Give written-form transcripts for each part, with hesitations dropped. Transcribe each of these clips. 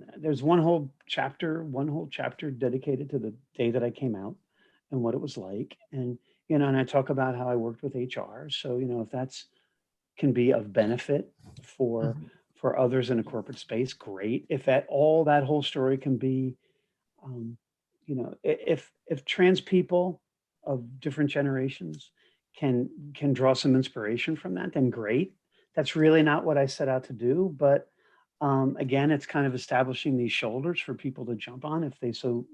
and there's one whole chapter dedicated to the day that I came out and what it was like. And, and I talk about how I worked with HR. So, if that's can be of benefit for Mhm. for others in a corporate space, great. If that whole story can be, um, if trans people of different generations can draw some inspiration from that, then great. That's really not what I set out to do, but again, it's kind of establishing these shoulders for people to jump on if they so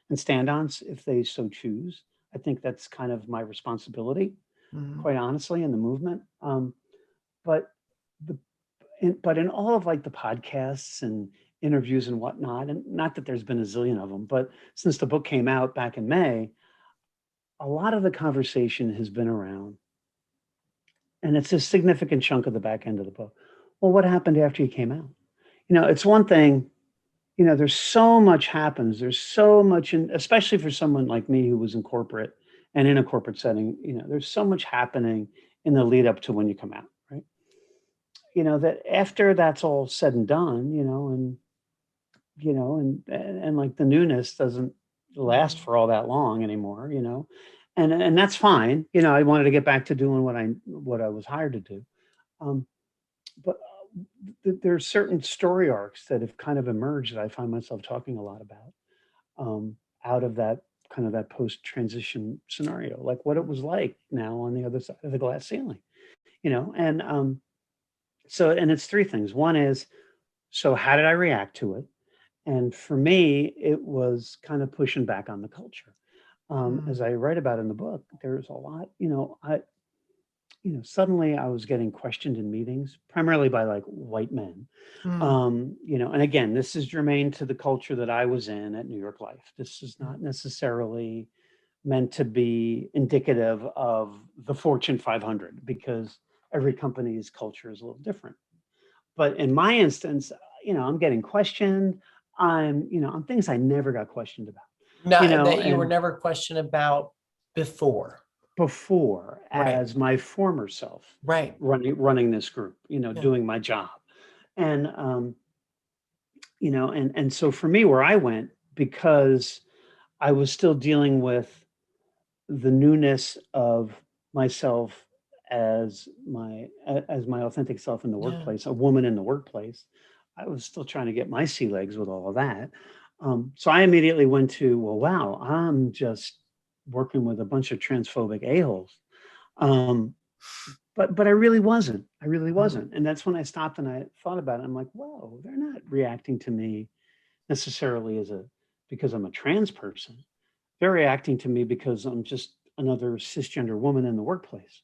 and stand on if they so choose. I think that's kind of my responsibility, Mhm. quite honestly, in the movement. But the but in all of like the podcasts and interviews and whatnot, and not that there's been a zillion of them, but since the book came out back in May, a lot of the conversation has been around, and it's a significant chunk of the back end of the book. Well, what happened after you came out? It's one thing, there's so much happens. There's so much, especially for someone like me who was in corporate and in a corporate setting, there's so much happening in the lead up to when you come out, right? That after that's all said and done, and like the newness doesn't last Mhm. for all that long anymore, and that's fine. I wanted to get back to doing what I was hired to do. Um, but there's certain story arcs that have kind of emerged that I find myself talking a lot about, out of that kind of that post transition scenario, like what it was like now on the other side of the glass ceiling, and and it's three things. One is, so how did I react to it? And for me, it was kind of pushing back on the culture. As Mhm. I write about in the book, there's a lot, suddenly I was getting questioned in meetings, primarily by like white men. Mhm. And again, this is germane to the culture that I was in at New York Life. This is Mhm. not necessarily meant to be indicative of the Fortune 500 because every company's culture is a little different. But in my instance, I'm getting questioned. On things I never got questioned about, Not that you were and never questioned about before. before Right. as my former self Right. running this group, Yeah. doing my job. And and so for me, where I went, because I was still dealing with the newness of myself as my authentic self in the Yeah. workplace, a woman in the workplace. I was still trying to get my sea legs with all of that. So I immediately went to, well, wow, I'm just working with a bunch of transphobic a-holes. Um, but I really wasn't. I really Mhm. wasn't. And that's when I stopped and I thought about it. I'm like, whoa, they're not reacting to me necessarily because I'm a trans person. They're reacting to me because I'm just another cisgender woman in the workplace.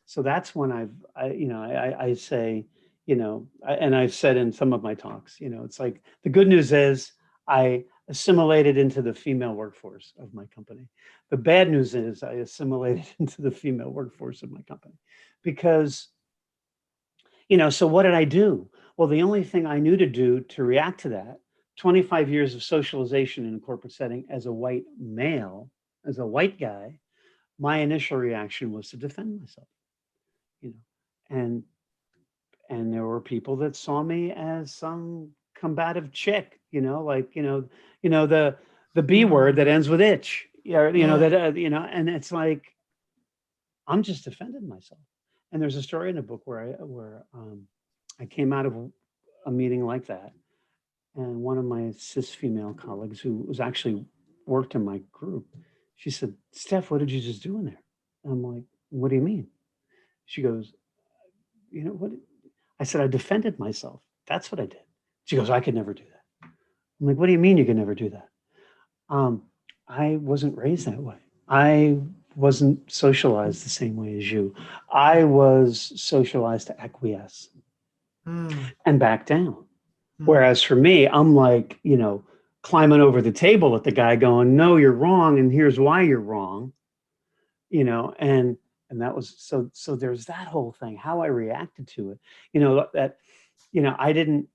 So that's when I say, and I've said in some of my talks, it's like the good news is I assimilated into the female workforce of my company. The bad news is I assimilated into the female workforce of my company because, so what did I do? Well, the only thing I knew to do to react to that, 25 years of socialization in a corporate setting as a white male, as a white guy, my initial reaction was to defend myself, you know, and there were people that saw me as some combative chick, like the B word that Mhm. ends with itch, yeah, Yeah. and it's like I'm just defending myself. And there's a story in the book where I came out of a meeting like that, and one of my cis female colleagues who was actually worked in my group, she said, "Steph, what did you just do in there?" And I'm like, "What do you mean?" She goes, what?" I said, "I defended myself. That's what I did." She goes, "I could never do that." I'm like, "What do you mean you could never do that?" Um, I wasn't raised that way. I wasn't socialized the same way as you. I was socialized to acquiesce Mm. and back down. Mm. Whereas for me, I'm like, climbing over the table at the guy going, "No, you're wrong. And here's why you're wrong." you know, and that was so there's that whole thing, how I reacted to it. That, I didn't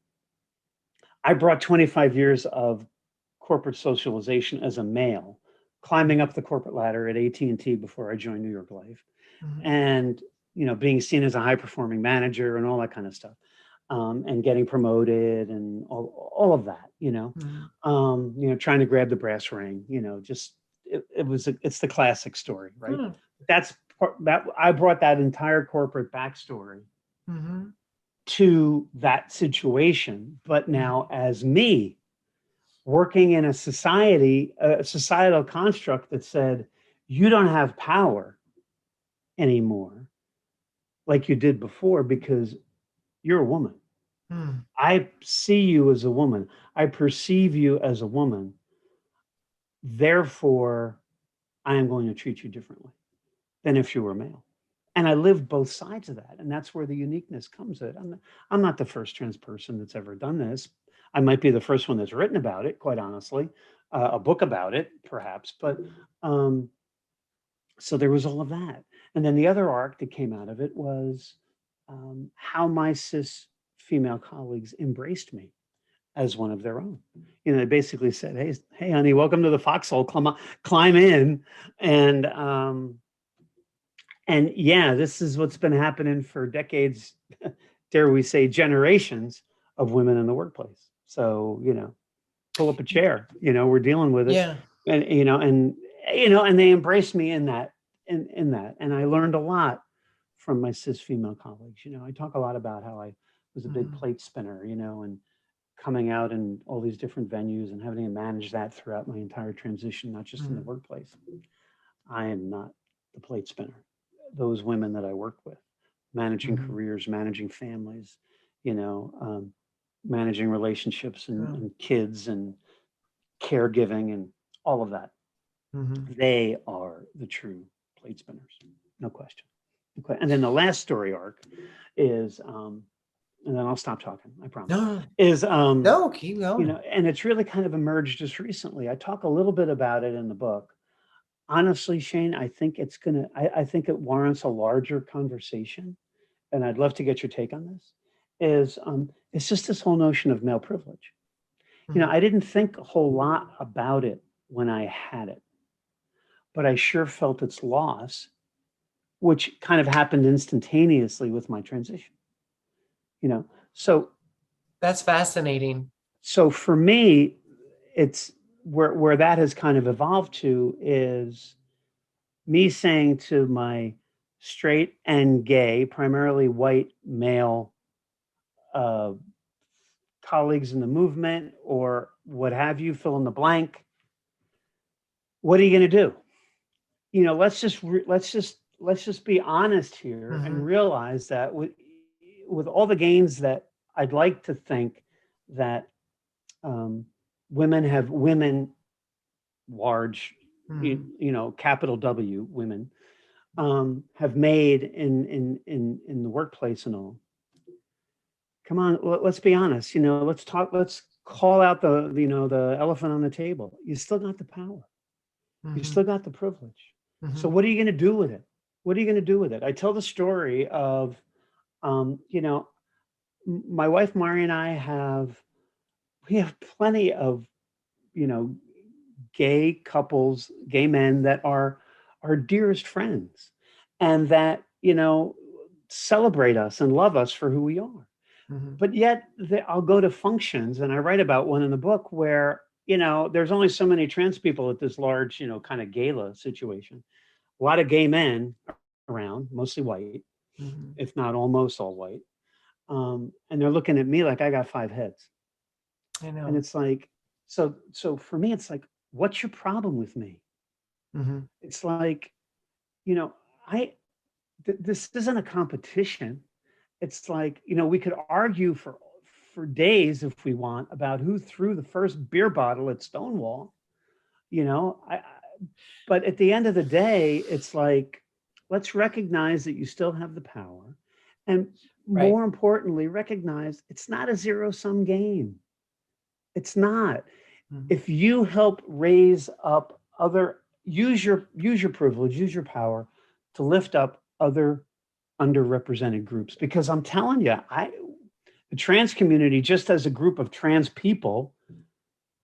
I brought 25 years of corporate socialization as a male, climbing up the corporate ladder at AT&T before I joined New York Life, Mhm. and being seen as a high performing manager and all that kind of stuff. and getting promoted and all of that, trying to grab the brass ring, just it's the classic story, right? Mm. That I brought that entire corporate backstory Mm-hmm. to that situation, but now as me working in a societal construct that said you don't have power anymore like you did before because you're a woman. Mm. I see you as a woman. I perceive you as a woman. Therefore, I am going to treat you differently than if you were male. And I lived both sides of that. And that's where the uniqueness comes in. I'm not the first trans person that's ever done this. I might be the first one that's written about it, quite honestly, a book about it, perhaps. But um, so there was all of that. And then the other arc that came out of it was how my cis female colleagues embraced me as one of their own. They basically said, "Hey, honey, welcome to the foxhole. Climb in." And yeah, this is what's been happening for decades, dare we say, generations of women in the workplace. So pull up a chair. We're dealing with it, Yeah. and they embraced me in that, and I learned a lot from my cis female colleagues. I talk a lot about how I was a big Mm-hmm. plate spinner, and coming out in all these different venues and having to manage that throughout my entire transition, not just in the Mm-hmm. workplace. I am not the plate spinner. Those women that I work with, managing Mm-hmm. careers, managing families, you know, um, managing relationships Yeah. and kids and caregiving and all of that. Mm-hmm. They are the true plate spinners, no question. Okay. And then the last story arc is, and then I'll stop talking, I promise, No, is, no, keep going. and it's really kind of emerged just recently. I talk a little bit about it in the book. Honestly, Shane, I think it warrants a larger conversation, and I'd love to get your take on this. It's just this whole notion of male privilege. Mm-hmm. I didn't think a whole lot about it when I had it, but I sure felt its loss, which kind of happened instantaneously with my transition. You know, so That's fascinating. so for me, it's where that has kind of evolved to is me saying to my straight and gay, primarily white male uh, colleagues in the movement or what have you, fill in the blank. What are you going to do? Let's just be honest here Mm-hmm. and realize that with all the gains that I'd like to think that um, women large, Mm-hmm. capital W women have made in the workplace and all. Come on, let's be honest. Let's talk. Let's call out the elephant on the table. You still got the power. You Mm-hmm. still got the privilege. So Mm-hmm. what are you going to do with it? What are you going to do with it? I tell the story of, um, you know, my wife Mari and I we have plenty of you know gay couples, gay men that are our dearest friends, and that celebrate us and love us for who we are. Mm-hmm. But yet I'll go to functions, and I write about one in the book where there's only so many trans people at this large kind of gala situation. A lot of gay men around, mostly white, Mm-hmm. if not almost all white, and they're looking at me like I got five heads, I and know. it's like, so for me, it's like, what's your problem with me? Mm-hmm. It's like, you know, I this isn't a competition. It's like, we could argue for days if we want about who threw the first beer bottle at Stonewall, but at the end of the day, it's like, let's recognize that you still have the power. And Right. more importantly, recognize it's not a zero sum game. It's not. Mm-hmm. If you help raise up use your privilege, use your power to lift up other underrepresented groups. Because I'm telling you, the trans community, just as a group of trans people,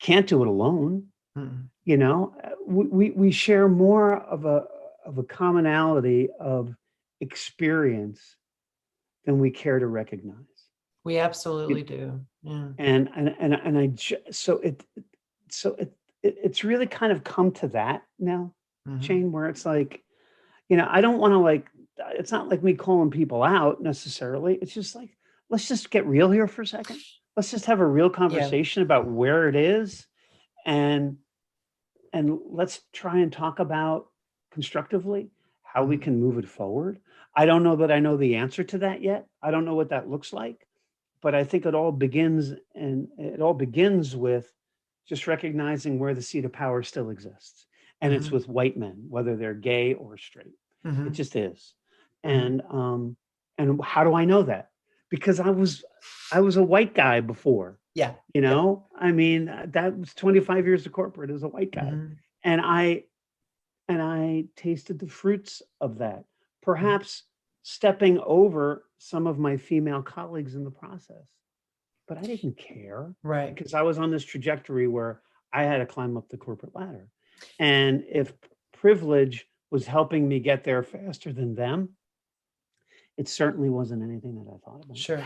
can't do it alone. Mm-hmm. We share more of a commonality of experience than we care to recognize. We absolutely do. Yeah. And it's really kind of come to that now, Mhm. Shane, where it's like, I don't want to like, it's not like me calling people out necessarily. It's just like, let's just get real here for a second. Let's just have a real Yeah. conversation about where it is, and let's try and talk about constructively how we Mhm. can move it forward. I don't know that I know the answer to that yet. I don't know what that looks like, but I think it all begins with just recognizing where the seat of power still exists. And it's Mhm. with white men, whether they're gay or straight. It Mhm. just is. Mhm. And how do I know that? Because I was a white guy before. Yeah. Yeah. I mean, that was 25 years of corporate as a white guy. Mhm. And I tasted the fruits of that, Mhm. perhaps stepping over some of my female colleagues in the process. But I didn't care Right. because I was on this trajectory where I had to climb up the corporate ladder. And if privilege was helping me get there faster than them, it certainly wasn't anything that I thought about. Sure.